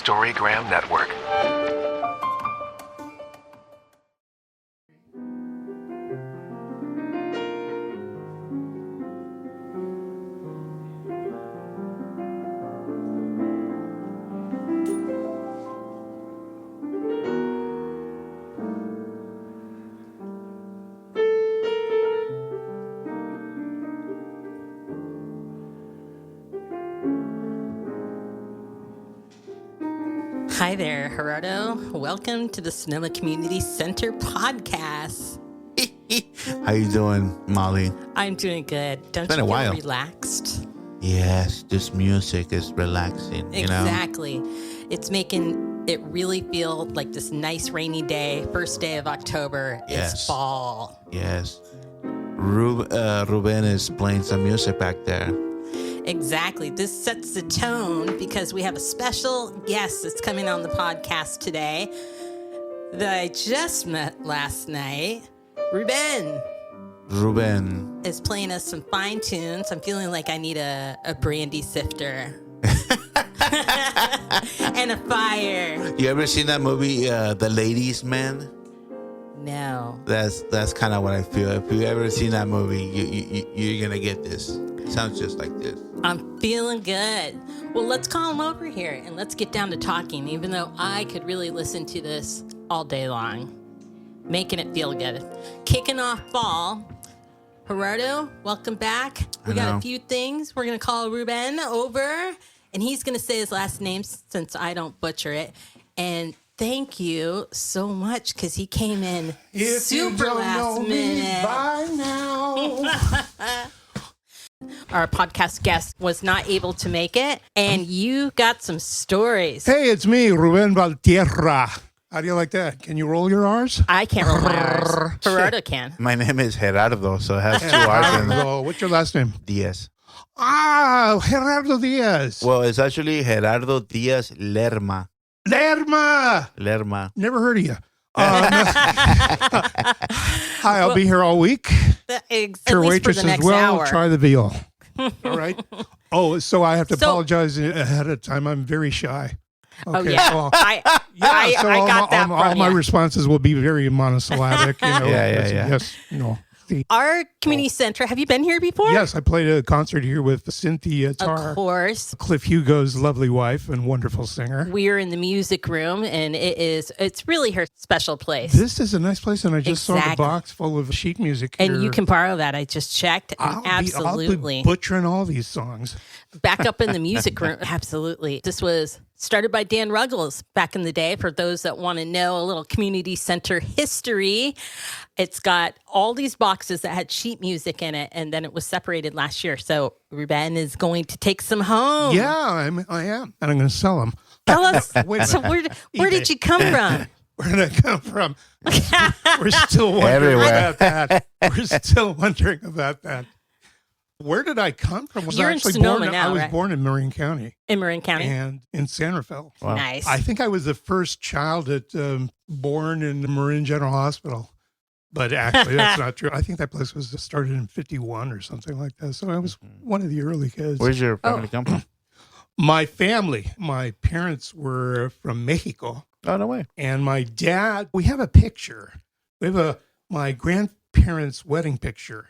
Storygram Network. Hi there, Gerardo. Welcome to the Sonoma Community Center podcast. How you doing, Molly? I'm doing good. Don't Been you a feel while. relaxed? Yes, this music is relaxing, you know? Exactly. It's making it really feel like this nice rainy day, first day of October. Yes. It's fall. Yes. Rubén is playing some music back there. Exactly. This sets the tone because we have a special guest that's coming on the podcast today that I just met last night. Rubén is playing us some fine tunes. I'm feeling like I need a brandy sifter and a fire. You ever seen that movie, The Ladies Man? No. That's kind of what I feel. If you ever seen that movie, you're gonna get this. It sounds just like this. I'm feeling good. Well, let's call him over here and let's get down to talking, even though I could really listen to this all day long. Making it feel good. Kicking off fall. Gerardo, welcome back. We got a few things. We're going to call Rubén over, and he's going to say his last name since I don't butcher it. And thank you so much because he came in super last minute. By now. Our podcast guest was not able to make it, and you got some stories. Hey, it's me, Rubén Valtierra. How do you like that? Can you roll your R's? I can't roll my R's. Gerardo can. My name is Gerardo, so it has two R's in it. Gerardo. What's your last name? Diaz. Ah, Gerardo Diaz. Well, it's actually Gerardo Diaz Lerma. Lerma. Never heard of you. Hi, I'll be here all week. At Your least for waitress the as next well. hour. Try the veal. All right. Oh, so I have to So- apologize ahead of time. I'm very shy. Oh, Okay, yeah. so- I so got that all from my you. responses will be very monosyllabic. You know, Yeah. Yes, no. Our community center, have you been here before? Yes, I played a concert here with Cynthia Of Tarr, course. Cliff Hugo's lovely wife and wonderful singer. We're in the music room, and it's really her special place. This is a nice place, and I just saw the Exactly. box full of sheet music here. And you can borrow that. I just checked. And I'll absolutely. be butchering all these songs. Back up in the music room. Absolutely. This was started by Dan Ruggles back in the day. For those that want to know a little community center history, it's got all these boxes that had sheet music in it, and then it was separated last year. So Rubén is going to take some home. Yeah, I am, and I'm going to sell them. Tell us. Wait a So minute. where did you come from? Where did I come from? We're still wondering Everywhere. about that. We're still wondering about that. Where did I come from? You're in actually Sonoma born, now, I was right? born in Marin County In Marin County. and in San Rafael. Wow. Nice. I think I was the first child born in the Marin General Hospital. But actually, that's not true. I think that place was started in 51 or something like that. So I was one of the early kids. Where's your family come from? My family, my parents were from Mexico. Oh, no way. And my dad, we have a picture. We have my grandparents' wedding picture.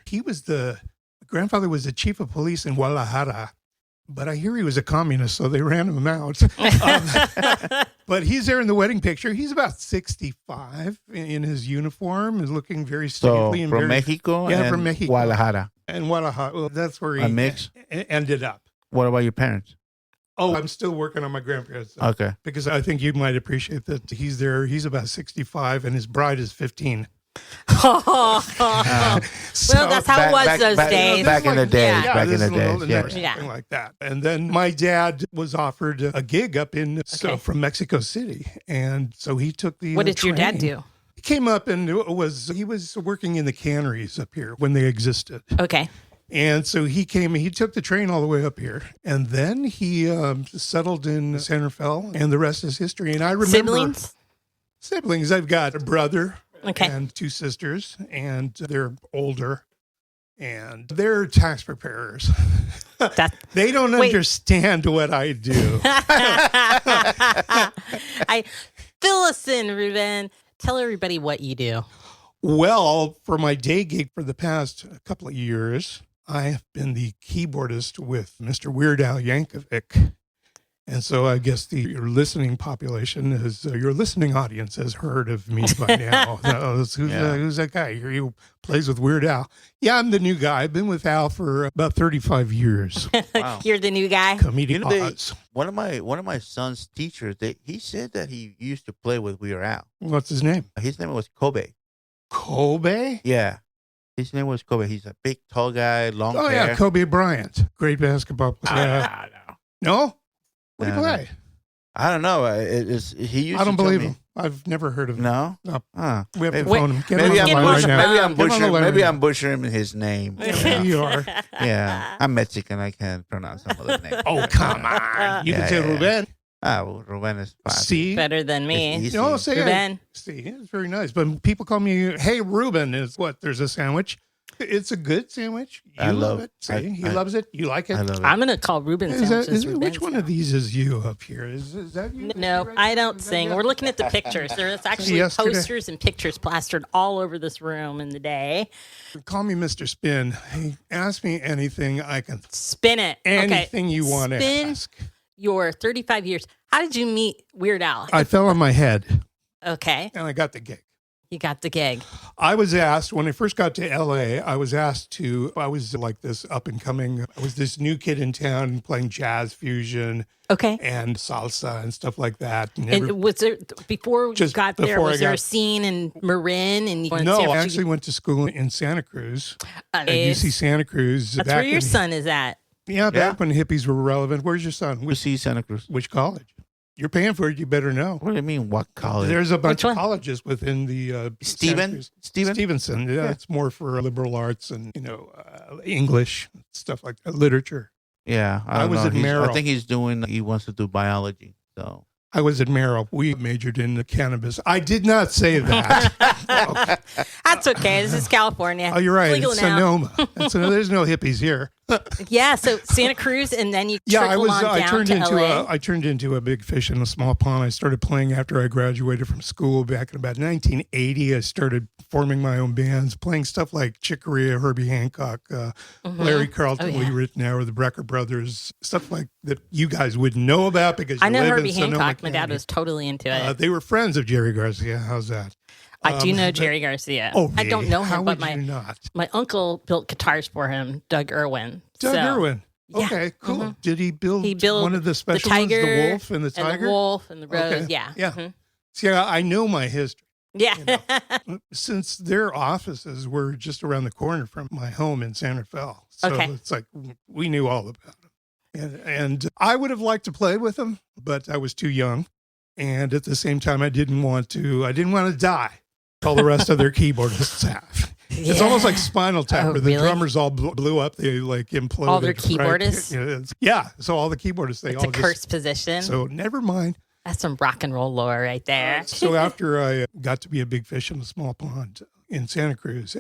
Grandfather was the chief of police in Guadalajara. But I hear he was a communist, so they ran him out. But he's there in the wedding picture. He's about 65 in his uniform, is looking very So, stately. And from very, Mexico Yeah, and from Mexico. Guadalajara. And Guadalajara, well, that's where he A mix? ended up. What about your parents? Oh, I'm still working on my grandparents. Okay. Because I think you might appreciate that he's there. He's about 65, and his bride is 15. Well, that's how it was those days. Back in the days. Yeah. Back in this the is a little days. never Yeah. something like that. And then my dad was offered a gig up in from Mexico City, and so he took the. What did your dad train. do? He came up and he was working in the canneries up here when they existed, Okay. and so he came. He took the train all the way up here, and then he settled in San Rafael, and the rest is history. And I remember siblings. I've got a brother. Okay. And two sisters, and they're older. and they're tax preparers. They don't Wait. understand what I do. Fill us in, Rubén. Tell everybody what you do. Well, for my day gig for the past couple of years, I have been the keyboardist with Mr. Weird Al Yankovic. And so I guess your listening population your listening audience has heard of me by now. Who's that guy? He plays with Weird Al. Yeah, I'm the new guy. I've been with Al for about 35 years. Wow. You're the new guy. Comedic odds. One of my son's teachers, he said that he used to play with Weird Al. What's his name? His name was Kobe. Kobe? Yeah. His name was Kobe. He's a big, tall guy, long hair. Oh, yeah, Kobe Bryant. Great basketball player. No? What do you play? I don't know. He used I don't to believe me. him. I've never heard of him. No? No. Huh. We have to phone him. Maybe I'm butchering his name. Yeah, you are. Yeah. I'm Mexican. I can't pronounce some other name. Oh, come on. You can say Rubén. Well, Rubén is fine. See? Better than me. No, say Rubén. See, it's very nice. But people call me, hey, Rubén, is what? There's a sandwich. It's a good sandwich. You love it. See, he loves it. You like it. I love it. I'm going to call Rubén sandwiches. Which one of these is you up here? Is that you? No, I don't sing. We're looking at the pictures. There's actually posters and pictures plastered all over this room in the day. Call me Mr. Spin. Hey, ask me anything. I can spin it. Anything you want to ask. Your 35 years. How did you meet Weird Al? I fell on my head. Okay. And I got the gig. You got the gig. I was asked, when I first got to LA, I was like this up and coming, I was this new kid in town playing jazz fusion. Okay. And salsa and stuff like that. And was there, before you got there, was there a scene in Marin? No, I actually went to school in Santa Cruz, at UC Santa Cruz. That's where your son is at. Yeah, back when hippies were relevant. Where's your son? UC Santa Cruz. Which college? You're paying for it. You better know. What do you mean? What college? There's a bunch of colleges within the Stevenson. Yeah, it's more for liberal arts and English stuff like that, literature. Yeah, I was at Merrill. I think he wants to do biology. So I was at Merrill. We majored in cannabis. I did not say that. Okay. That's okay. This is California. Oh, you're right. It's Sonoma. There's no hippies here. Yeah, so Santa Cruz, and then you I turned into a big fish in a small pond. I started playing after I graduated from school back in about 1980. I started forming my own bands, playing stuff like Chick Corea, Herbie Hancock, Larry Carlton, Lee Ritenour, the Brecker Brothers, stuff like that you guys wouldn't know about because you I know live Herbie in Sonoma Hancock. County. My dad was totally into it. They were friends of Jerry Garcia. How's that? I do know Jerry Garcia. Oh, really? I don't know him, How but would you not? my uncle built guitars for him, Doug Irwin. Irwin. Yeah. Okay, cool. Mm-hmm. Did he build one of the special tiger, ones, the wolf and the tiger? And the wolf and the rose, okay. Yeah. Mm-hmm. See, I know my history. Yeah. Since their offices were just around the corner from my home in Santa Fe. So it's like we knew all about them. And I would have liked to play with them, but I was too young. And at the same time, I didn't want to die. All the rest of their keyboardists have. Yeah. It's almost like Spinal Tap, where the drummers all blew up. They like imploded. All their keyboardists? Right? So all the keyboardists, they it's all a cursed position. So never mind. That's some rock and roll lore right there. So after I got to be a big fish in a small pond in Santa Cruz,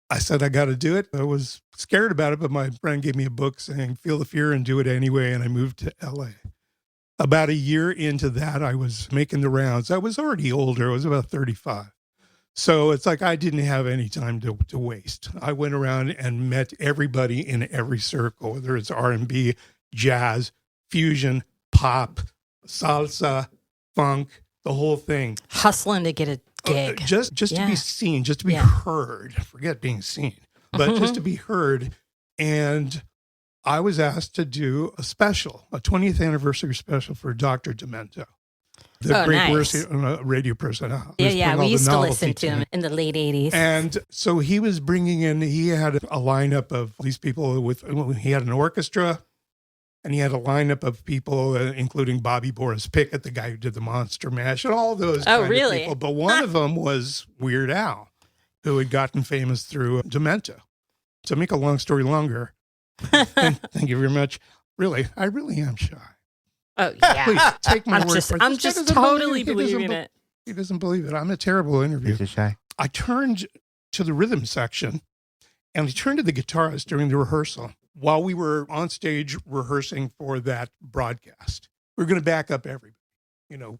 I said, I got to do it. I was scared about it, but my friend gave me a book saying, feel the fear and do it anyway. And I moved to LA. About a year into that, I was making the rounds. I was already older. I was about 35. So it's like I didn't have any time to waste. I went around and met everybody in every circle, whether it's R&B, jazz, fusion, pop, salsa, funk, the whole thing. Hustling to get a gig. Just to be seen, just to be heard. Forget being seen, but just to be heard. And I was asked to do a 20th anniversary special for Dr. Demento. The great radio personality. Yeah. We used to listen to him in the late 80s. And so he was bringing in, he had a lineup of these people he had an orchestra, and he had a lineup of people, including Bobby Boris Pickett, the guy who did the Monster Mash, and all those kind of people. But one of them was Weird Al, who had gotten famous through Demento. To make a long story longer, thank you very much. Really, I really am shy. Oh, yeah. Please take my word for it. I'm just totally believing it. He doesn't believe it. I'm a terrible interviewer. He's shy. I turned to the rhythm section, And he turned to the guitarist during the rehearsal while we were on stage rehearsing for that broadcast. We were going to back up everybody.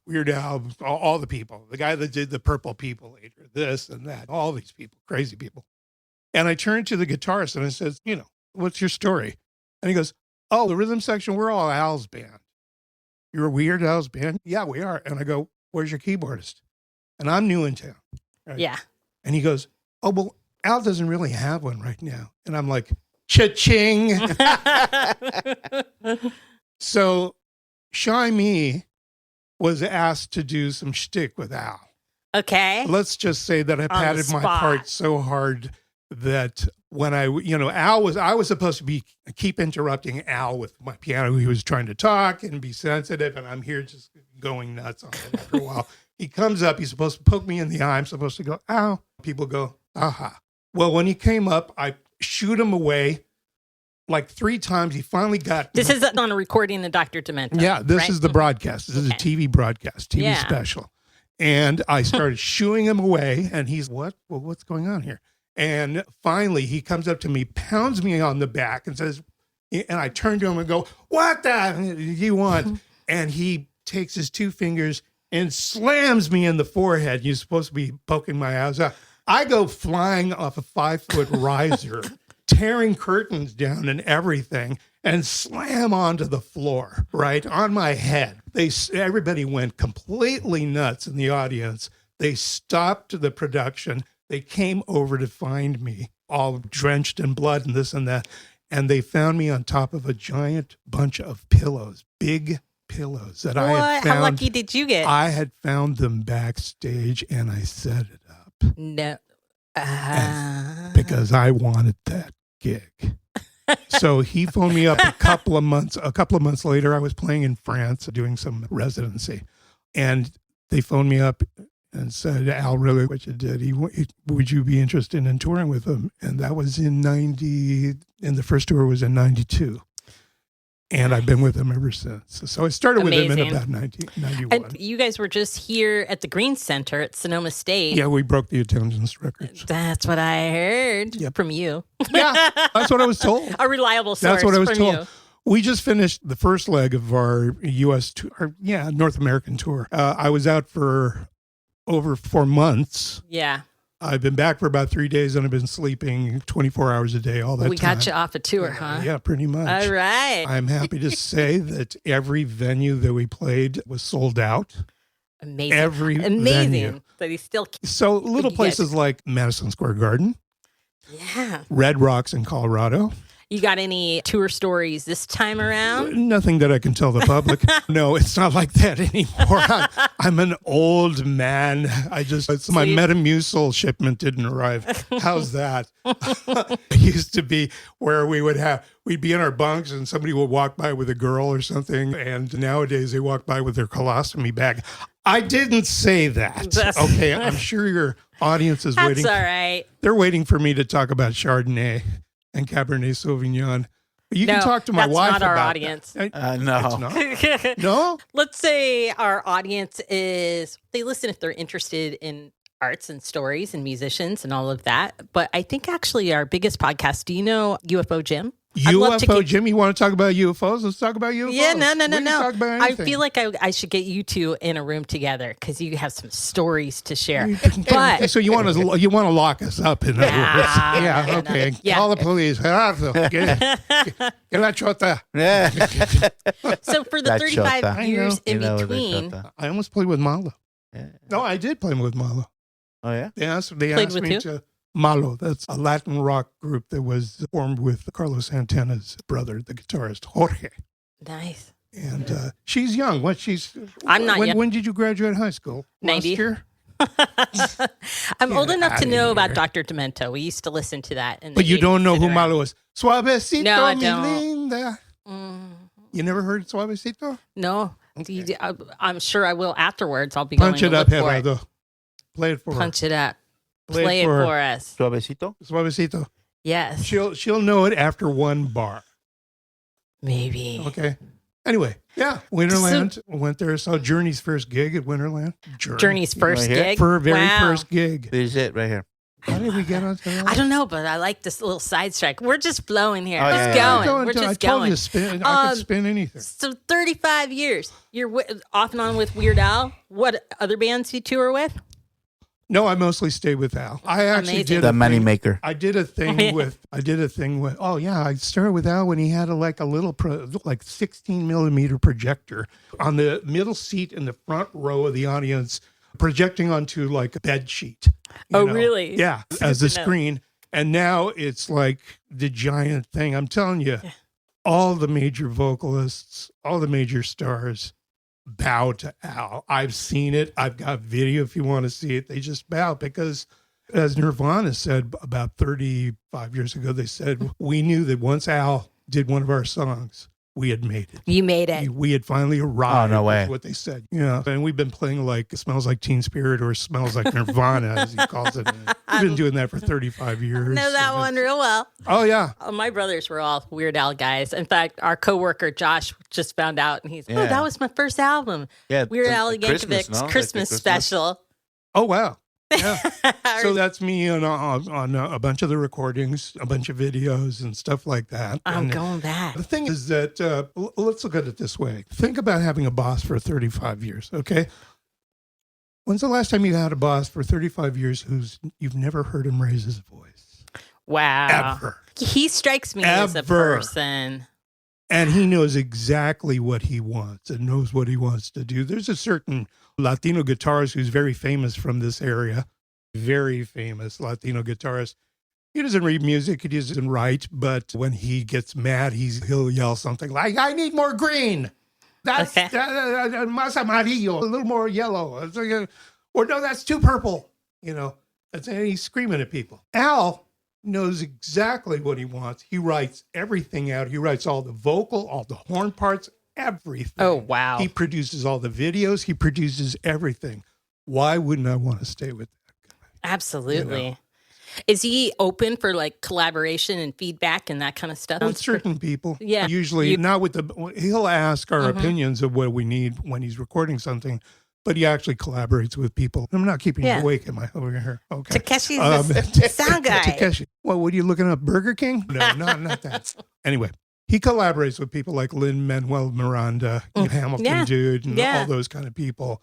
Weird Al, all the people, the guy that did the Purple People Eater, this and that, all these people, crazy people. And I turned to the guitarist and I said, what's your story? And he goes, oh, the rhythm section, we're all Al's band. You're a Weird Al's band? Yeah, we are. And I go, where's your keyboardist? And I'm new in town. Right? Yeah. And he goes, oh, well, Al doesn't really have one right now. And I'm like, cha-ching. So Shy Me was asked to do some shtick with Al. Okay. Let's just say that I patted my part so hard that when I was supposed to keep interrupting Al with my piano. He was trying to talk and be sensitive, and I'm here just going nuts on him after a while. He comes up, he's supposed to poke me in the eye. I'm supposed to go, ow. People go, aha. Well, when he came up, I shoot him away like 3 times. He finally got... This is on a recording of Dr. Demento. Yeah, this right? is the broadcast. This is a TV broadcast, TV special. And I started shooing him away, and he's, what? Well, what's going on here? And finally, he comes up to me, pounds me on the back, and says, and I turn to him and go, what the do you want? And he takes his 2 fingers and slams me in the forehead. You're supposed to be poking my ass out. I go flying off a 5-foot riser, tearing curtains down and everything, and slam onto the floor, right on my head. Everybody went completely nuts in the audience. They stopped the production. They came over to find me, all drenched in blood and this and that. And they found me on top of a giant bunch of pillows, big pillows that I had found. How lucky did you get? I had found them backstage, and I set it up. No. Because I wanted that gig. So he phoned me up a couple of months later. I was playing in France doing some residency, and they phoned me up and said, Al, really what you did, would you be interested in touring with him? And that was in 90, and the first tour was in 92. And I've been with him ever since. So I started with him in about 1991. And you guys were just here at the Green Center at Sonoma State. Yeah, we broke the attendance records. That's what I heard from you. Yeah, that's what I was told. A reliable source. That's what I was from told. You. We just finished the first leg of our U.S. tour, North American tour. I was out for over 4 months. Yeah. I've been back for about 3 days, and I've been sleeping 24 hours a day all that time. We got you off a tour, huh? Yeah, pretty much. All right. I'm happy to say that every venue that we played was sold out. Amazing. Every venue. That he still... So little places like Madison Square Garden. Yeah. Red Rocks in Colorado. You got any tour stories this time around? Nothing that I can tell the public. No, it's not like that anymore. I'm an old man. My Metamucil shipment didn't arrive. How's that? It used to be where we'd be in our bunks and somebody would walk by with a girl or something. And nowadays they walk by with their colostomy bag. I didn't say that. Okay, I'm sure your audience is waiting. That's all right. They're waiting for me to talk about Chardonnay and Cabernet Sauvignon. You can talk to my wife about that's not our audience. That. No. It's not? No? Let's say our audience they listen if they're interested in arts and stories and musicians and all of that. But I think actually our biggest podcast, do you know UFO Jim? UFO Jim, you want to talk about UFOs? Let's talk about UFOs. Yeah, no. Talk about I anything. feel like I should get you two in a room together because you have some stories to share. But so you want to lock us up in a room? Yeah, okay. Yeah. Call the police. Get la chota. So for the 35 years in between, I almost played with Malo. Yeah. No, I did play with Malo. Oh yeah. They asked me to. Malo, that's a Latin rock group that was formed with Carlos Santana's brother, the guitarist Jorge. Nice. And she's young. I'm not young. When did you graduate high school? 90. Last year? I'm old enough to know about Dr. Demento. We used to listen to that. But you don't know who Malo is. Suavecito, no, I mi don't. linda. You never heard Suavecito? No. Okay. I'm sure I will afterwards. I'll be Punch going it to up, look for Gerardo. it. Play it for her. Punch it up. Play it for us. Suavecito. Yes. She'll know it after one bar. Maybe. Okay. Anyway, yeah, Winterland. Went there, saw Journey's first gig at Winterland. Journey's first gig? For her very first gig. This is it right here. How did we get onto that? I don't know, but I like this little sidetrack. We're just flowing here. Oh, Just yeah, yeah. going. We're I just told going. you to spin. I could spin anything. So 35 years. You're off and on with Weird Al. What other bands you tour with? No, I mostly stay with Al. I actually Amazing. did The a money thing- maker. I did a thing with. Oh yeah, I started with Al when he had a little 16 millimeter projector on the middle seat in the front row of the audience, projecting onto like a bed sheet. you Oh, know? really? Yeah, Good as a to know. screen. And now it's like the giant thing. I'm telling you, all the major vocalists, all the major stars bow to Al. I've seen it. I've got video if you want to see it. They just bow because, as Nirvana said about 35 years ago, they said, we knew that once Al did one of our songs, we had made it. You made it. We had finally arrived. Oh, no way. Is what they said. And we've been playing like it Smells Like Teen Spirit or Smells Like Nirvana, as he calls it. We've been doing that for 35 years. Know that And one it's- real well. Oh, yeah. My brothers were all Weird Al guys. In fact, our coworker Josh just found out, and he's, Yeah. that was my first album. Yeah, Weird the Al Christmas, Yankovic's no? Like the Christmas Christmas? special. Oh, wow. Yeah. So that's me on a bunch of the recordings, a bunch of videos and stuff like that. I'm And going back. the thing is that, let's look at it this way. Think about having a boss for 35 years, okay? When's the last time you had a boss for 35 years you've never heard him raise his voice? Wow. Ever. He strikes me as a Ever. person. And he knows exactly what he wants and knows what he wants to do. There's a certain Latino guitarist who's very famous from this area, very famous Latino guitarist. He doesn't read music, he doesn't write, but when he gets mad, he'll yell something like, I need more green. That's Okay. más amarillo, a little more yellow. It's like, or no, that's too purple. And he's screaming at people. Al knows exactly what he wants. He writes everything out. He writes all the vocal, all the horn parts, everything. Oh, wow. He produces all the videos. He produces everything. Why wouldn't I want to stay with that guy? Absolutely. Is he open for like collaboration and feedback and that kind of stuff? With certain people. Yeah. Usually not with he'll ask our opinions of what we need when he's recording something, but he actually collaborates with people. I'm not keeping you awake, am I, over here? Okay. Takeshi's the sound guy. Takeshi. Well, what are you looking up? Burger King? No, not that. Anyway, he collaborates with people like Lin-Manuel Miranda, Hamilton Yeah. Dude, and Yeah. all those kind of people.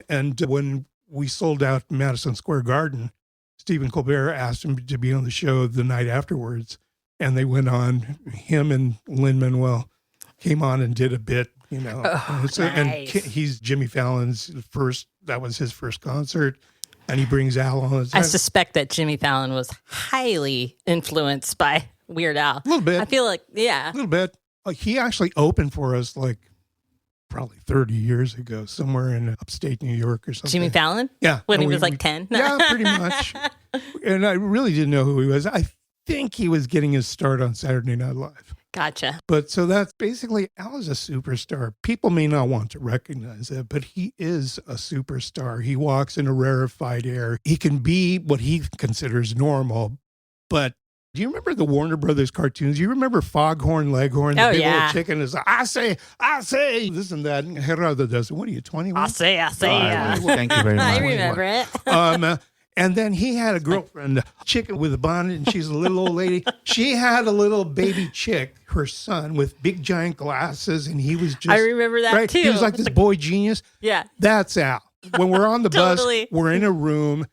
And when we sold out Madison Square Garden, Stephen Colbert asked him to be on the show the night afterwards. And they went on. Him and Lin-Manuel came on and did a bit, Oh, And nice. he's Jimmy Fallon's that was his first concert. And he brings Al on. I suspect that Jimmy Fallon was highly influenced by Weird Al. A little bit. I feel like, A little bit. He actually opened for us probably 30 years ago, somewhere in upstate New York or something. Jimmy Fallon? Yeah. When he And was like 10? Yeah, pretty much. And I really didn't know who he was. I think he was getting his start on Saturday Night Live. Gotcha. But so that's basically, Al is a superstar. People may not want to recognize it, but he is a superstar. He walks in a rarefied air. He can be what he considers normal. But do you remember the Warner Brothers cartoons? You remember Foghorn Leghorn? The Oh, big yeah. old chicken is like, I say, this and that. And Gerardo does it. What are you, 21? I say. Thank you very I much. remember it. And then he had a girlfriend, a chicken with a bonnet, and she's a little old lady. She had a little baby chick, her son, with big giant glasses, and he was just. I remember that too. He was like this boy genius. Yeah. That's Al. When we're on the Totally. bus, we're in a room.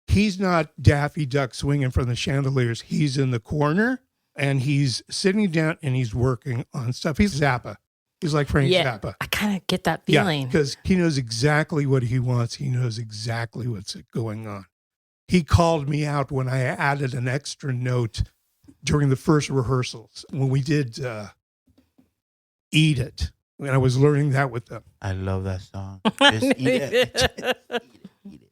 He's not Daffy Duck swinging from the chandeliers. He's in the corner, and he's sitting down, and he's working on stuff. He's Zappa. He's like Frank Yeah. Zappa. I kind of get that Yeah, feeling. because he knows exactly what he wants. He knows exactly what's going on. He called me out when I added an extra note during the first rehearsals when we did Eat It. When I was learning that with them. I love that song. Just eat it.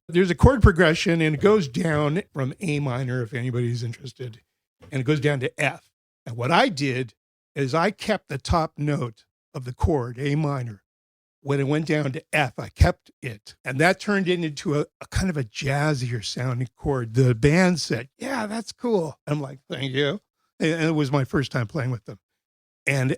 There's a chord progression and it goes down from A minor, if anybody's interested, and it goes down to F. And what I did is I kept the top note of the chord, A minor. When it went down to F, I kept it. And that turned it into a kind of a jazzier sounding chord. The band said, yeah, that's cool. I'm like, thank you. And it was my first time playing with them. And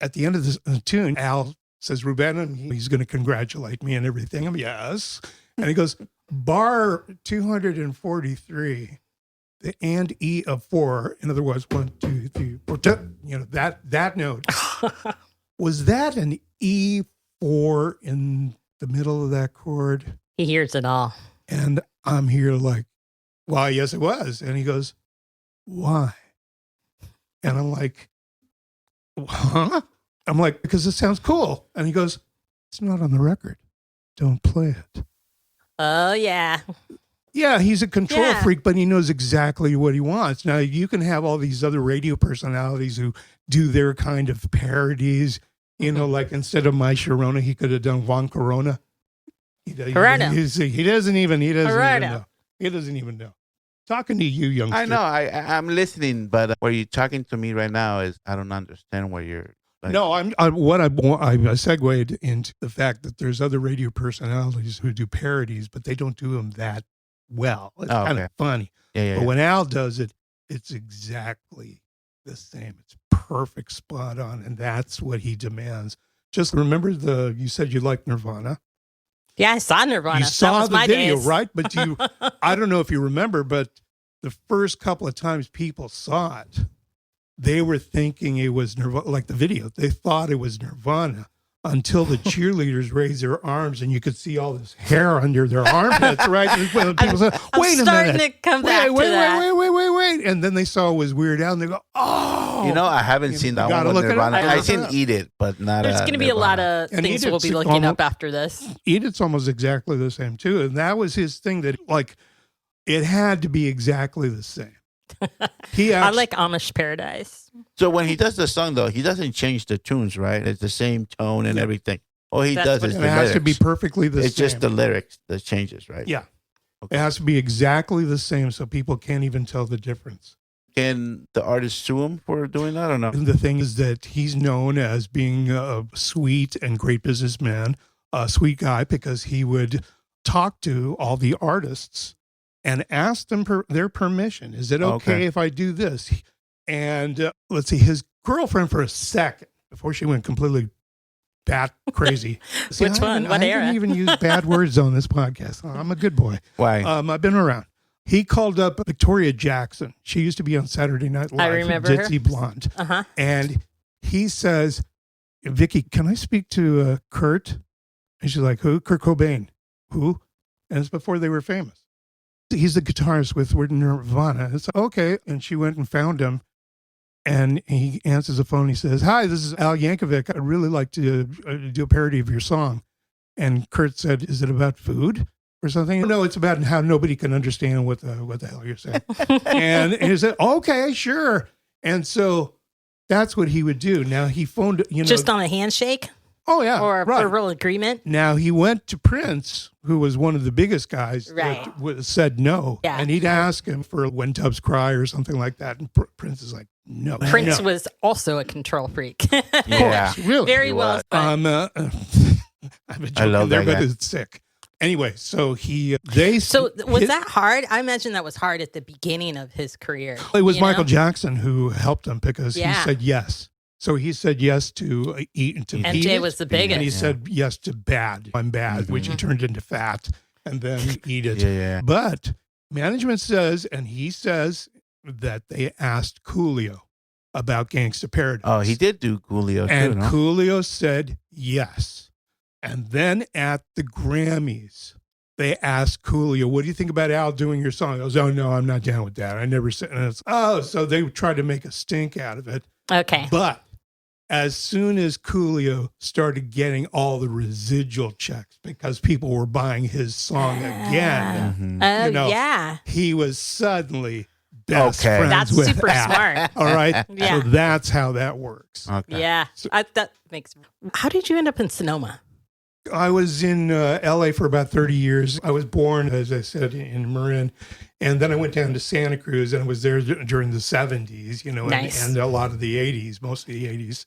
at the end of the tune, Al says, Rubén, and he's going to congratulate me and everything. I'm, yes. And he goes, bar 243, the and E of 4. In other words, 1, 2, 3, 4, that note. Was that an E4 in the middle of that chord? He hears it all. And I'm here like, why, yes, it was. And he goes, why? And I'm like, huh? I'm like, because it sounds cool. And he goes, it's not on the record. Don't play it. Oh, yeah. Yeah, he's a control freak, but he knows exactly what he wants. Now, you can have all these other radio personalities who do their kind of parodies. You know, like instead of My Sharona, he could have done Juan Corona. He doesn't even know. He doesn't even know. Talking to you, youngster. I know. I'm listening, but what you're talking to me right now is I don't understand what you're. Like. No, I segued into the fact that there's other radio personalities who do parodies, but they don't do them that well. It's kind of funny. But when Al does it, it's exactly the same. It's perfect, spot on, and that's what he demands. Just remember you said you liked Nirvana. Yeah, I saw Nirvana. You saw the video, days. right? But I don't know if you remember, but the first couple of times people saw it, they were thinking it was Nirvana, like the video. They thought it was Nirvana until the cheerleaders raised their arms and you could see all this hair under their armpits, right? And when people said, wait a minute. To come back wait. And then they saw it was Weird Al and they go, oh. You know, I haven't seen that one with Nirvana. I've seen Eat It, but not There's going to be a lot of things we'll be looking up after this. Eat It's almost exactly the same, too. And that was his thing that, like, it had to be exactly the same. I like Amish Paradise. So when he does the song, though, he doesn't change the tunes, right? It's the same tone and everything. All he does is the lyrics. It has to be perfectly the same. It's just the lyrics that changes, right? Yeah. Okay. It has to be exactly the same so people can't even tell the difference. Can the artist sue him for doing that or no? And the thing is that he's known as being a sweet and great businessman, a sweet guy, because he would talk to all the artists and ask them their permission. Is it okay if I do this? And let's see, his girlfriend for a second, before she went completely bat crazy. Which one? What era? I didn't even use bad words on this podcast. I'm a good boy. Why? I've been around. He called up Victoria Jackson. She used to be on Saturday Night Live. I remember her. Ditzy Blonde. And he says, Vicky, can I speak to Kurt? And she's like, who? Kurt Cobain. Who? And it's before they were famous. He's the guitarist with Nirvana. It's okay. And she went and found him. And he answers the phone. He says, hi, this is Al Yankovic. I'd really like to do a parody of your song. And Kurt said, is it about food or something? No, it's about how nobody can understand what the hell you're saying. and he said, okay, sure. And so that's what he would do. Now he phoned, just on a handshake? Oh, yeah. Or a verbal agreement? Now, he went to Prince, who was one of the biggest guys, right. that said no. Yeah. And he'd ask him for When Doves Cry or something like that. And Prince is like, no. Prince was also a control freak. Yeah. Really? Very well. I've been joking there, but it's sick. Anyway, so was that hard? I imagine that was hard at the beginning of his career. It was Michael Jackson who helped him because he said yes. So he said yes to eat and to beat MJ it, was the biggest. And he said yes to bad. I'm bad, which he turned into fat, and then eat it. Yeah. But management says, and he says, that they asked Coolio about Gangsta Paradise. Oh, he did do Coolio too, and Coolio said yes. And then at the Grammys, they asked Coolio, what do you think about Al doing your song? He goes, oh, no, I'm not down with that. I never said. And it's, so they tried to make a stink out of it. Okay. But as soon as Coolio started getting all the residual checks because people were buying his song again, he was suddenly best friends that's with super Al. smart. All right? Yeah. So that's how that works. Okay. Yeah. That makes. How did you end up in Sonoma? I was in L.A. for about 30 years. I was born, as I said, in Marin. And then I went down to Santa Cruz and was there during the 70s, and a lot of the 80s, most of the 80s.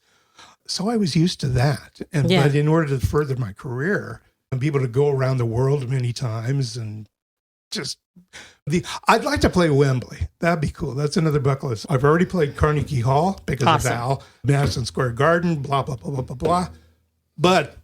So I was used to that. But in order to further my career and be able to go around the world many times and I'd like to play Wembley. That'd be cool. That's another bucket list. I've already played Carnegie Hall because of Al, Madison Square Garden, blah, blah, blah, blah, blah, blah. But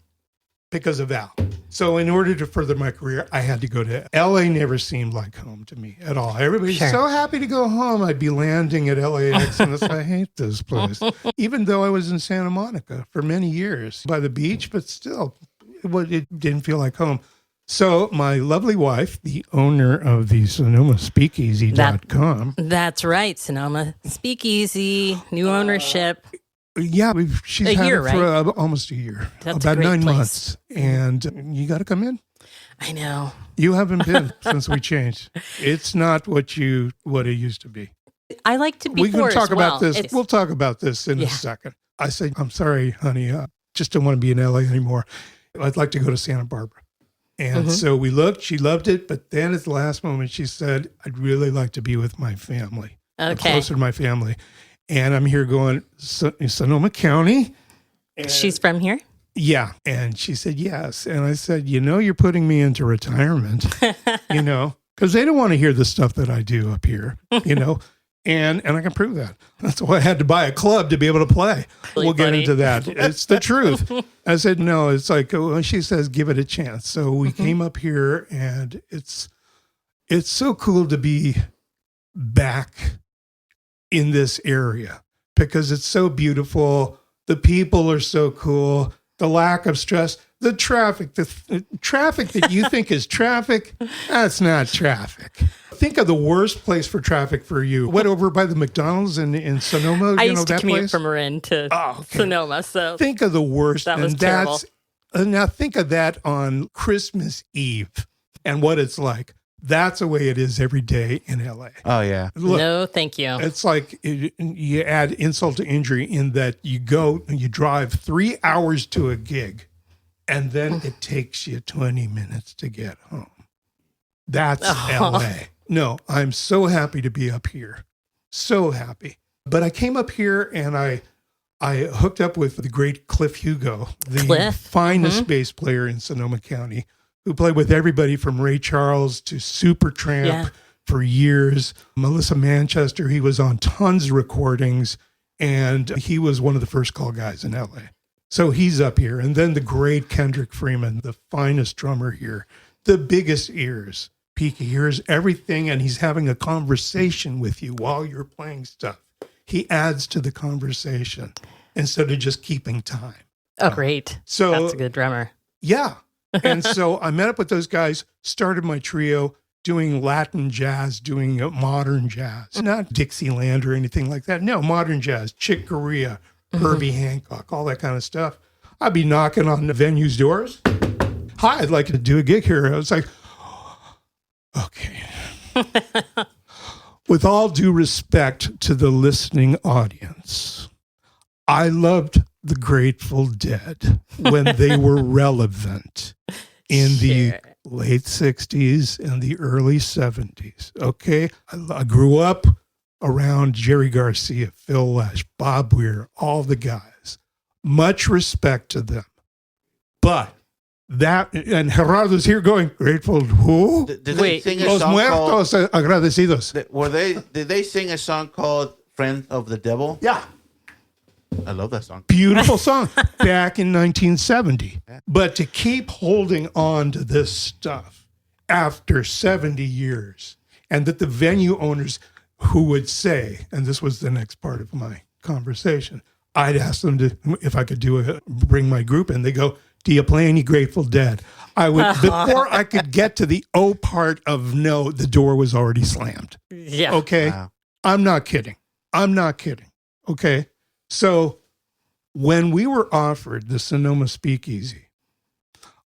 because of Al. So in order to further my career, I had to go to LA. Never seemed like home to me at all. Everybody's Sure. so happy to go home. I'd be landing at LAX and I hate this place. Even though I was in Santa Monica for many years by the beach, but still, it didn't feel like home. So my lovely wife, the owner of the Sonoma Speakeasy.com. That's right, Sonoma Speakeasy, new ownership. Yeah, she's had year, it for almost a year, That's a about great 9 place. months. And you got to come in. I know. You haven't been since we changed. It's not what it used to be. I like to be We can poor talk as well. about this. It's- We'll talk about this in a second. I said, I'm sorry, honey. Just don't want to be in LA anymore. I'd like to go to Santa Barbara. And so we looked. She loved it. But then at the last moment, she said, I'd really like to be with my family. Okay. Closer to my family. And I'm here going, Sonoma County. And She's from here? yeah. And she said, yes. And I said, you're putting me into retirement, because they don't want to hear the stuff that I do up here, and I can prove that. That's why I had to buy a club to be able to play. Really we'll get funny. into that. It's the truth. I said, no, it's like, she says, give it a chance. So we came up here and it's so cool to be back in this area because it's so beautiful. The people are so cool. The lack of stress, the traffic, the traffic that you think is traffic, that's not traffic. Think of the worst place for traffic for you. What, over by the McDonald's in Sonoma? I used to that commute place? from Marin to Sonoma. So Think of the worst. That was terrible. Now think of that on Christmas Eve and what it's like. That's the way it is every day in LA. Oh, yeah. Look, no, thank you. it's like you add insult to injury in that you drive 3 hours to a gig and then it takes you 20 minutes to get home. That's LA. No, I'm so happy to be up here. So happy. But I came up here and I hooked up with the great Cliff Hugo, the finest bass player in Sonoma County, who played with everybody from Ray Charles to Supertramp for years. Melissa Manchester, he was on tons of recordings, and he was one of the first call guys in LA. So he's up here. And then the great Kendrick Freeman, the finest drummer here, the biggest ears. He hears everything, and he's having a conversation with you while you're playing stuff. He adds to the conversation instead of just keeping time. Oh, great. So That's a good drummer. yeah. And so I met up with those guys, started my trio doing Latin jazz, doing modern jazz, not Dixieland or anything like that. No, modern jazz, Chick Corea, Herbie Hancock, all that kind of stuff. I'd be knocking on the venue's doors. Hi, I'd like to do a gig here. I was like, okay. With all due respect to the listening audience, I loved the Grateful Dead when they were relevant in the late 60s and the early 70s. Okay. I grew up around Jerry Garcia, Phil Lesh, Bob Weir, all the guys. Much respect to them. But that, and Gerardo's here going, Grateful who? Did they Wait, sing a Los song Muertos Agradecidos. Did they sing a song called Friend of the Devil? Yeah. I love that song. Beautiful song back in 1970. But to keep holding on to this stuff after 70 years, and that the venue owners who would say, and this was the next part of my conversation, I'd ask them to, if I could bring my group in, they go, do you play any Grateful Dead? I would, before I could get to the O part of no, the door was already slammed. Yeah. Okay. Wow. I'm not kidding. Okay. So when we were offered the Sonoma Speakeasy,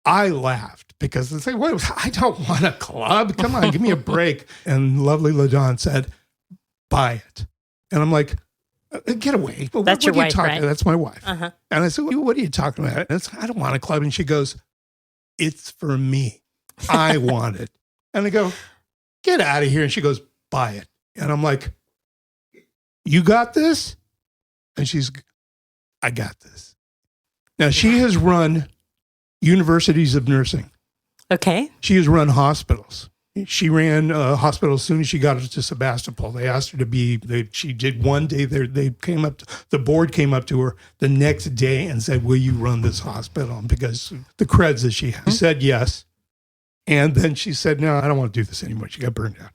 I laughed because they say, "Wait, I don't want a club. Come on, give me a break." And lovely Ladonna said, "Buy it." And I'm like, "Get away." Well, That's your what are you wife, talking right? about? That's my wife. Uh-huh. And I said, "What are you talking about?" And I don't want a club. And she goes, "It's for me. I want it." And I go, "Get out of here." And she goes, "Buy it." And I'm like, "You got this?" And she's, "I got this." Now, she has run universities of nursing. Okay. She has run hospitals. She ran a hospital as soon as she got to Sebastopol. They asked her to be. She did one day there. They came up. The board came up to her the next day and said, "Will you run this hospital?" Because the creds that she had. She said yes, and then she said, "No, I don't want to do this anymore." She got burned out.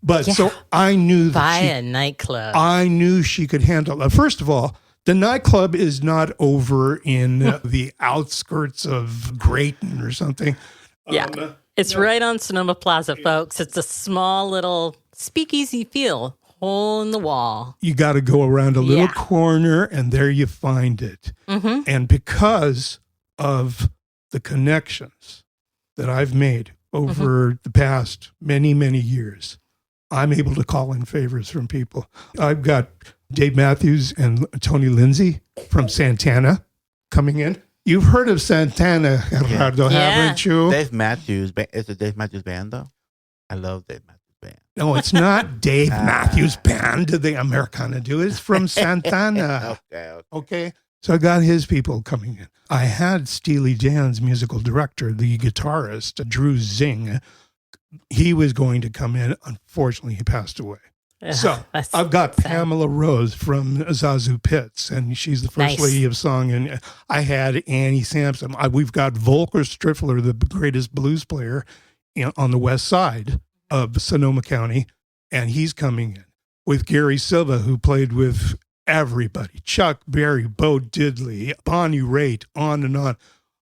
But so I knew Buy that a nightclub. I knew she could handle it. First of all, the nightclub is not over in the outskirts of Grayton or something. Yeah. It's right on Sonoma Plaza, folks. It's a small little speakeasy feel, hole in the wall. You got to go around a little corner and there you find it. Mm-hmm. And because of the connections that I've made over the past many, many years, I'm able to call in favors from people. I've got Dave Matthews and Tony Lindsay from Santana coming in. You've heard of Santana, Gerardo, haven't you? Dave Matthews. Is it Dave Matthews Band, though? I love Dave Matthews Band. No, it's not Dave Matthews Band. The Americana do. It's from Santana. Okay. So I got his people coming in. I had Steely Dan's musical director, the guitarist, Drew Zing. He was going to come in. Unfortunately, he passed away. So I've got Pamela Rose from Zazu Pitts, and she's the first lady of song. And I had Annie Sampson. We've got Volker Striffler, the greatest blues player on the west side of Sonoma County, and he's coming in with Gary Silva, who played with everybody: Chuck Berry, Bo Diddley, Bonnie Raitt, on and on.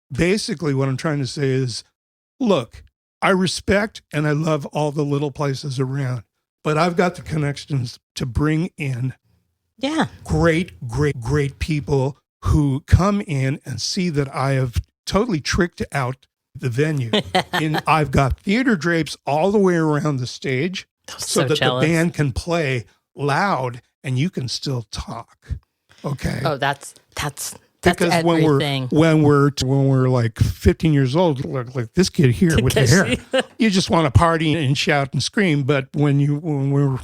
Basically, what I'm trying to say is, look, I respect and I love all the little places around, but I've got the connections to bring in great people who come in and see that I have totally tricked out the venue. I've got theater drapes all the way around the stage so that the band can play loud and you can still talk. Okay. Oh, that's because everything. when we're like 15 years old, like this kid here with the hair, you just want to party and shout and scream. But when we're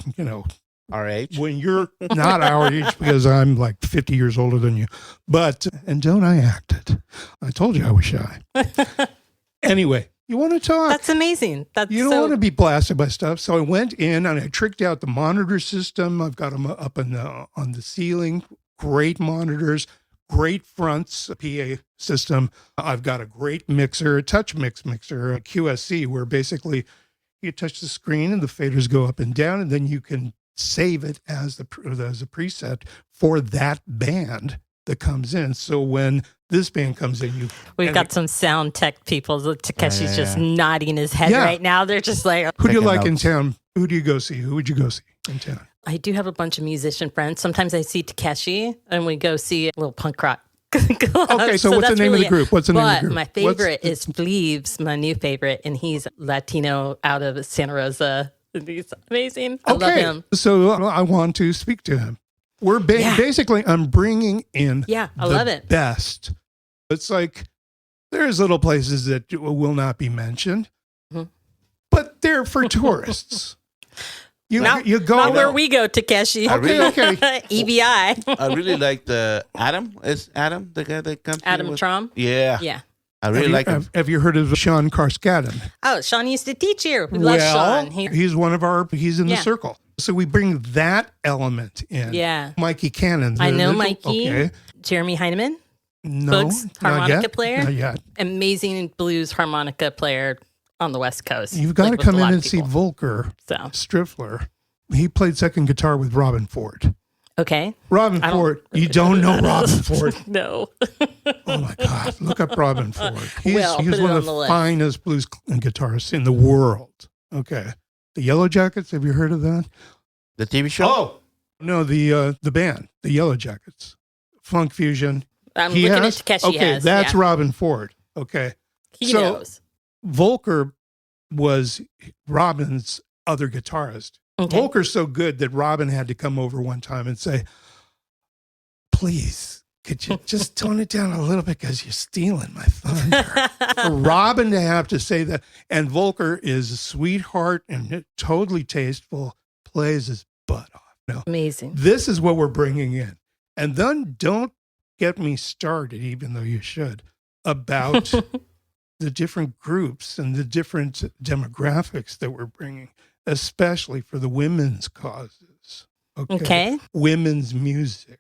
our age, when you're not our age, because I'm like 50 years older than you, and don't I act it? I told you I was shy. Anyway, you want to talk? That's amazing. You don't want to be blasted by stuff. So I went in and I tricked out the monitor system. I've got them up on the ceiling. Great monitors. Great fronts, a PA system. I've got a great mixer, a touch mixer, a QSC, where basically you touch the screen and the faders go up and down, and then you can save it as a preset for that band that comes in. So when this band comes in, we've got some sound tech people. Takeshi's just nodding his head right now. They're just like, who do you like in town? Who do you go see? Who would you go see in town? I do have a bunch of musician friends. Sometimes I see Takeshi and we go see a little punk rock club. Okay, so what's the name of the group? What's the name of the group? My favorite is Fleaves, my new favorite, and he's Latino out of Santa Rosa. He's amazing. I love him. So I want to speak to him. We're basically, I'm bringing in the best. It's like there's little places that will not be mentioned, but they're for tourists. You go not where we go, Takeshi. Okay. EBI. I really like Adam. Is Adam the guy that comes? Adam Trom? Yeah. I really like him. Have you heard of Sean Karskaden? Oh, Sean used to teach here. We love Sean. He's in the circle. So we bring that element in. Yeah. Mikey Cannon. I know Mikey. Okay. Jeremy Heineman. No. Books, harmonica player. Not yet. Amazing blues harmonica player on the West Coast. You've got to come in and see Volker Striffler. He played second guitar with Robin Ford. Okay. Robin Ford. You don't know Robin Ford? No. Oh my God. Look up Robin Ford. He's one of the finest blues guitarists in the world. Okay. The Yellow Jackets. Have you heard of that? The TV show? Oh, no, the band, the Yellow Jackets. Funk Fusion. I'm looking at Takeshi. Okay, that's Robin Ford. Okay. He knows. Volker was Robin's other guitarist. Okay. Volker's so good that Robin had to come over one time and say, please, could you just tone it down a little bit because you're stealing my thunder. For Robin to have to say that, and Volker is a sweetheart and totally tasteful, plays his butt off. No. Amazing. This is what we're bringing in. And then don't get me started, even though you should, about the different groups and the different demographics that we're bringing, especially for the women's causes. Okay. Women's music.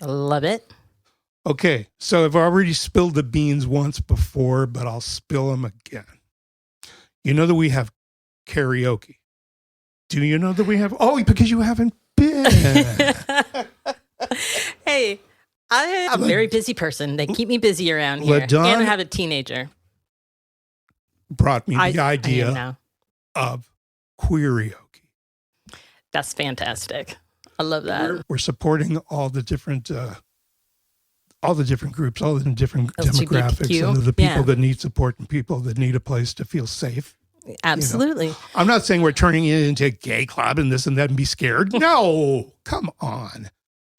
I love it. Okay, so I've already spilled the beans once before, but I'll spill them again. You know that we have karaoke. Do you know that we have? Oh, because you haven't been. Hey, I'm a very busy person. They keep me busy around here. Ladonna and I have a teenager. Brought me the I am idea now. of queerioke. That's fantastic. I love that. We're supporting all the different groups, all the different LGBTQ, demographics, and the people yeah. that need support and people that need a place to feel safe. Absolutely. You know, I'm not saying we're turning it into a gay club and this and that and be scared. No, come on.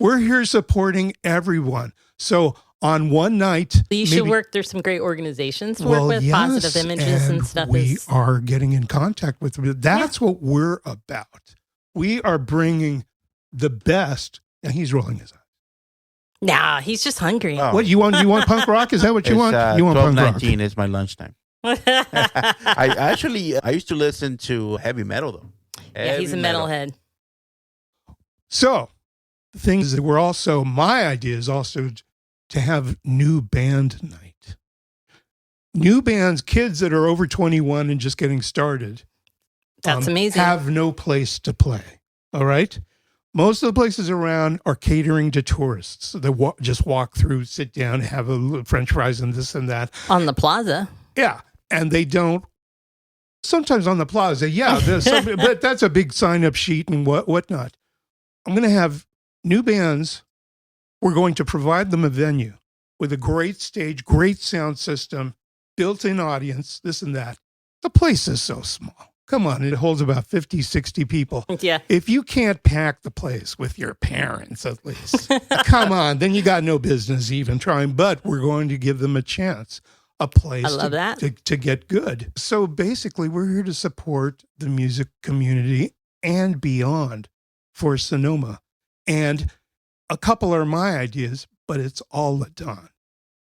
We're here supporting everyone. So on one night, You should work. There's some great organizations to work with, yes, positive images and stuff. We are getting in contact with them. That's what we're about. We are bringing the best. And he's rolling his eyes. Nah, he's just hungry. Oh. What you want? You want punk rock? Is that what you want? You want punk rock? 12:19 is my lunchtime. I used to listen to heavy metal though. Yeah, he's a metalhead. So the thing is that my idea is also to have new band night. New bands, kids that are over 21 and just getting started. That's amazing. Have no place to play. All right. Most of the places around are catering to tourists. They just walk through, sit down, have a French fries and this and that. On the plaza. Yeah. And they don't. Sometimes on the plaza, yeah. But that's a big sign-up sheet and whatnot. I'm going to have new bands. We're going to provide them a venue with a great stage, great sound system, built-in audience, this and that. The place is so small. Come on, it holds about 50, 60 people. Yeah. If you can't pack the place with your parents, at least, come on, then you got no business even trying. But we're going to give them a chance, a place to get good. So basically, we're here to support the music community and beyond for Sonoma. And a couple are my ideas, but it's all Ladonna.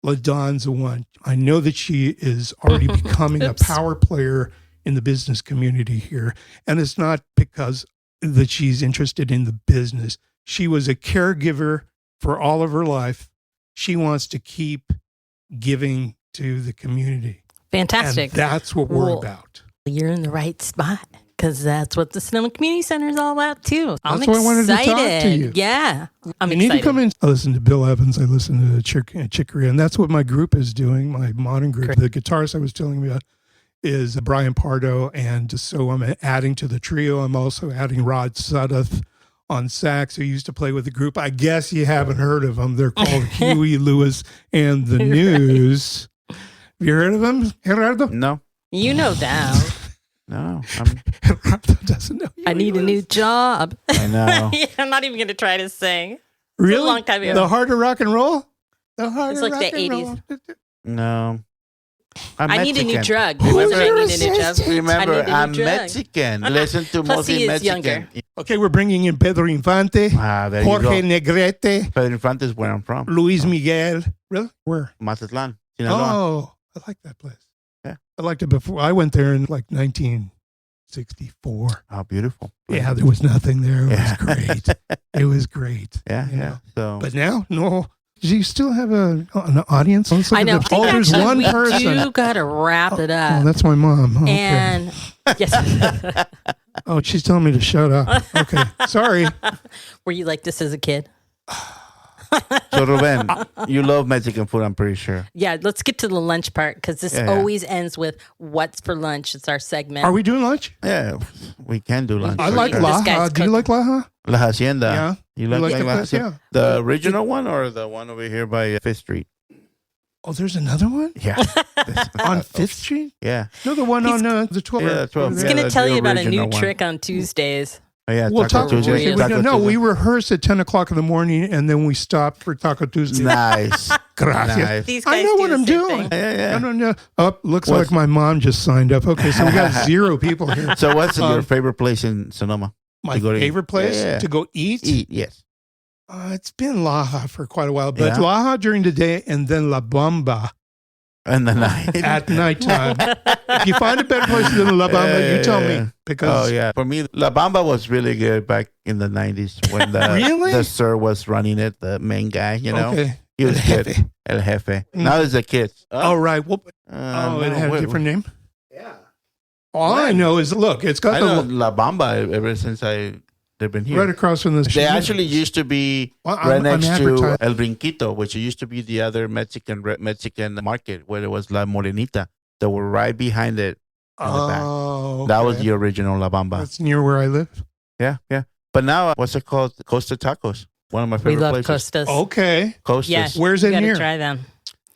Ladonna's the one. I know that she is already becoming a power player in the business community here. And it's not because that she's interested in the business. She was a caregiver for all of her life. She wants to keep giving to the community. Fantastic. And that's what we're about. You're in the right spot because that's what the Sonoma Community Center is all about too. That's why I wanted to talk to you. Yeah. I'm you excited. need to come in. I listen to Bill Evans. I listen to Chicory. And that's what my group is doing, my modern group. Great. The guitarist I was telling you about is Brian Pardo. And so I'm adding to the trio. I'm also adding Rod Sudduth on sax, who used to play with the group. I guess you haven't heard of them. They're called Huey Lewis and the News. Have you heard of them, Gerardo? No. You know Dow. No. Gerardo doesn't know. I need a new job. I know. Yeah, I'm not even going to try to sing. Really? a long time ago. The Heart of Rock and Roll? The Heart It's of like Rock the and 80s. Roll. No. I need a new Mexican. drug. It wasn't I need a new job. Remember, I need a new I'm drug. Mexican. Listen to Plus mostly he is Mexican. younger. Okay, we're bringing in Pedro Infante, There you Jorge go. Negrete, Pedro Infante is where I'm from. Luis Miguel. Really? Where? Mazatlan, Sinaloa. Oh, I like that place. Yeah. I liked it before. I went there in like 1964. Oh, beautiful. Yeah, there was nothing there. It Yeah. was great. It was great. Yeah, you yeah. know. So, But now, no. Do you still have an audience? Let's look I at know. the- Oh, there's Actually, one we person. do got to wrap it up. Oh, that's my mom. Okay. And yes. Oh, she's telling me to shut up. Okay. Sorry. Were you like this as a kid? so Rubén, you love Mexican food, I'm pretty sure. Yeah, let's get to the lunch part because this Yeah. always ends with what's for lunch. It's our segment. Are we doing lunch? Yeah, we can do lunch. I for like sure. This Laja. guy's Do you like Laja? La Hacienda. Yeah. You like, the La place? Hacienda? Yeah. The original one or the one over here by Fifth Street? Oh, there's another one? Yeah. On 5th Street? Yeah. No, the one He's- on the 12th. Yeah, 12th. He's Yeah, going to that's tell the you about a new original one. trick on Tuesdays. Oh, yeah, Well, Taco Taco Tuesday. Tuesday. Taco No, Tuesday. we rehearse at 10 o'clock in the morning, and then we stop for Taco Tuesday. Nice. Gracias. Nice. These guys I know do what the I'm same doing. thing. Yeah, yeah. No. Oh, looks What's- like my mom just signed up. Okay, so we got 0 people here. So what's your favorite place in Sonoma? My to go to favorite place Yeah. to go eat? Yes. It's been Laja for quite a while, but Yeah. Laja during the day and then La Bamba in the night. At nighttime. If you find a better place than La Bamba, you tell me. Because For me, La Bamba was really good back in the 90s when Really? the sir was running it, the main guy, Okay. He was El good. Jefe. El Jefe. Now it's the kids. Oh, right. Well, it had a different name? Yeah. All I know is, look, it's got I know La Bamba ever since they've been here. right across from the... They actually used to be right next to El Brinquito, which used to be the other Mexican market where it was La Morenita. They were right behind it in the back. Oh, That was okay. the original La Bamba. That's near where I live. Yeah. But now, what's it called? Costa Tacos. One of my We favorite love places. Costas. Okay. Costas. Yes. Where's you it gotta near? try them.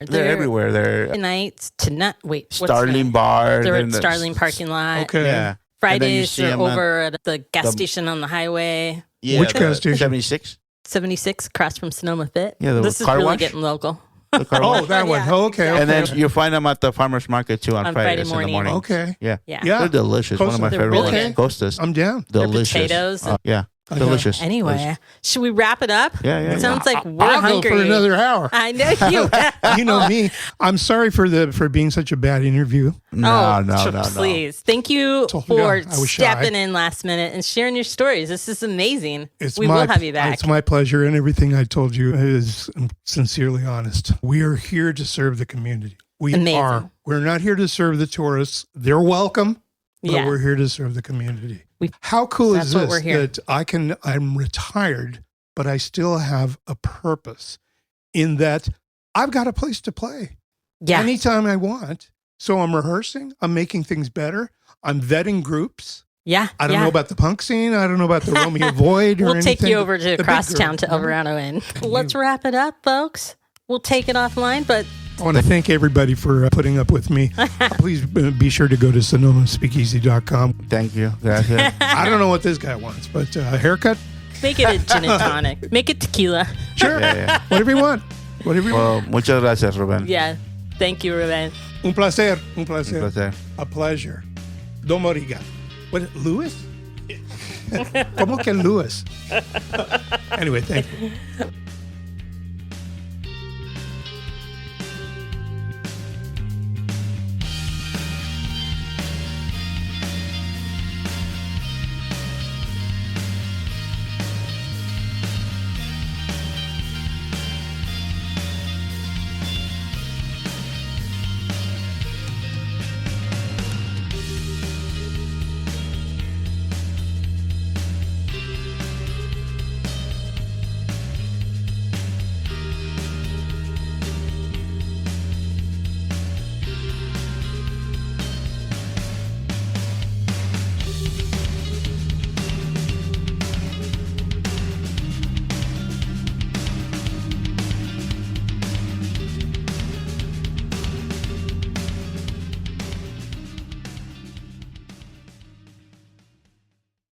They're everywhere. They're Nights tonight. Wait, what's Starling the- Bar. They're at in the- Starling parking lot. Okay. Yeah. Fridays see they're 'em over at the gas station on the highway. Yeah, Which the gas station? 76. 76 across from Sonoma Fit. Yeah, the this is car really wash. getting local. The car Oh, wash. that one. Yeah, Oh, okay. And okay. then you find them at the farmer's market too on On Friday Fridays in the morning. morning. Okay. Yeah. Yeah. Yeah. They're delicious. One of my They're favorite really ones. good. Costas. I'm down. Delicious. potatoes and- Yeah. Okay. Delicious. Anyway, should we wrap it up? Yeah. It sounds like we're I'll hungry. go for another hour. I know you. You know me. I'm sorry for being such a bad interview. No. Please. Thank you So, for yeah, I was shy. stepping in last minute and sharing your stories. This is amazing. It's we will have you back. It's my pleasure, and everything I told you is sincerely honest. We are here to serve the community. We Amazing. are. We're not here to serve the tourists. They're welcome, but Yeah. we're here to serve the community. We- How cool That's is what this we're here. that I'm retired, but I still have a purpose in that I've got a place to play Yeah. anytime I want. So I'm rehearsing. I'm making things better. I'm vetting groups. Yeah. I don't know about the punk scene. I don't know about the Romeo Void or We'll anything. take you over The to big Crosstown group. to El Verano Inn. Let's wrap it up, folks. We'll take it offline, but I want to thank everybody for putting up with me. Please be sure to go to SonomaSpeakeasy.com. Thank you. Gracias. I don't know what this guy wants, but a haircut? make it a gin and tonic. Make it tequila. Sure. Yeah. Whatever you want. Whatever you want. Well, muchas gracias, Rubén. Yeah. Thank you, Rubén. Un placer. Un Un placer. placer. A pleasure. Domo arigato. What, Louis? ¿Cómo que Louis? Anyway, thank you.